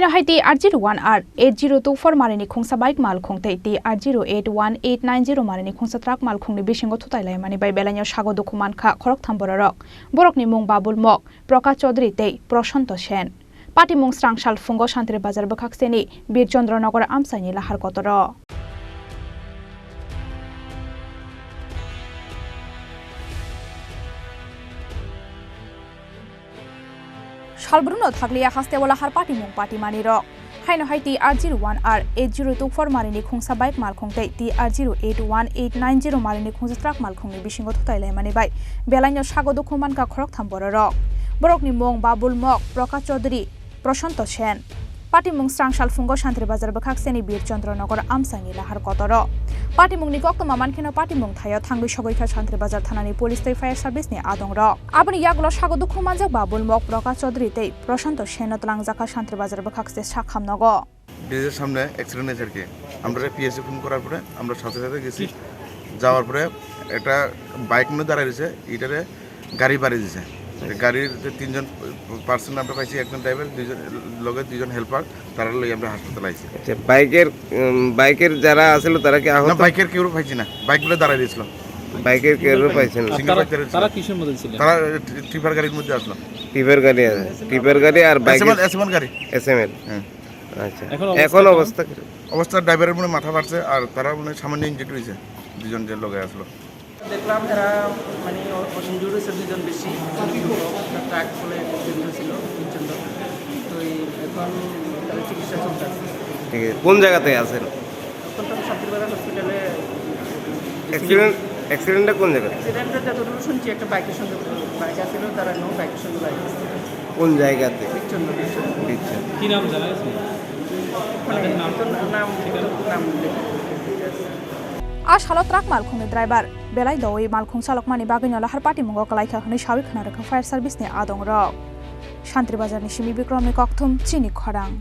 Hainohai TR01R 8024 marini khungsa bike malkhung TR081890 marini khungsa truck malkhung ni bisingo thutailaimani bai belaino sago dwkhu mankha khoroktham bororok borokni mung babul mok Prakash Chaudhary tei Prashanto Sen Pati mung strangshal fungo Shantri Bazar bokhakseni Bir Chandranagor amsaini lahar kotoro Shalbruno thakliya hastewala har pati mung pati manirok Hainohai TR01R 8024 marini khungsa bike malkhung tei TR081890 marini khungsa truck malkhung ni bisingo thutailaimani bai belaino sago dwkhu mankha khoroktham bororok borokni mung babul mok Prakash Chaudhary Prashanto Sen Pati mung strangshal fungo Shantri Bazar bokhakseni Bir Chandranagor amsaini lahar kotoro Pati mung ni koktoma mankheno pati mung thayo thangui sogoikha Shantri Bazar thanani police tei fire service ni adongrok aboni yagulo sago dwkhu manjak babul mok Prakash Chaudhary tei Prashanto Sen tlangjaka Shantri Bazar bokhakse sakhamnago ব্রিজের সামনে accident হয়েছে আর কি আমরা PSC phone করার পরে আমরা সাথে সাথে গেছি যাওয়ার পরে একটা বাইক নিয়ে দাঁড়ায় রয়েছে এটারে গাড়ি বাড়িয়ে দিয়েছে গাড়ির তিনজন পার্সন আমরা পাইছি একজন ড্রাইভার দুইজন লগে দুইজন হেল্পার তারা লই আমরা হাসপাতালে আইছি আচ্ছা বাইকের যারা আছিল তারা কি আহত না বাইকের কেউ পাইছি না বাইকগুলো দাঁড়ায় দিয়েছিল বাইকের কেউ পাইছেন তারা কিসের মধ্যে ছিল তারা ট্রিপার গাড়ির মধ্যে আসলো টিপার গাড়ি আর বাইকের এসএমএল গাড়ি এসএমএল আচ্ছা এখন অবস্থা ড্রাইভারের মনে মাথা ফাটছে আর তারা মানে সামান্য ইনজুরি হয়েছে দুজন যে লগে আসলো দেখলাম এরা মানে ইনজুরি হয়েছে দুজন বেশি ট্রাক বলে ইনজুরি ছিল তিনজন তো এখন তাদের চিকিৎসা চলতেছে ঠিক আছে কোন জায়গাতে আছেন এখন তো শান্তিবাজার হসপিটালে অ্যাক্সিডেন্টটা কোন জায়গায় অ্যাক্সিডেন্টটা যতটুকু শুনছি একটা বাইকের সঙ্গে বাইক আসছিল তারা নো বাইকের সঙ্গে বাইক কোন জায়গাতে দিচ্ছে কি নাম জানা গেছে মানে নাম Ashalo truck malkhung ni driver belai doi malkhung salok mani bagino lahar pati mungo kalaikha khani shawi khana rakha fire service ni adongrok Shantri Bazar ni Shimi Bikram ni Khoroktham Chini Khorang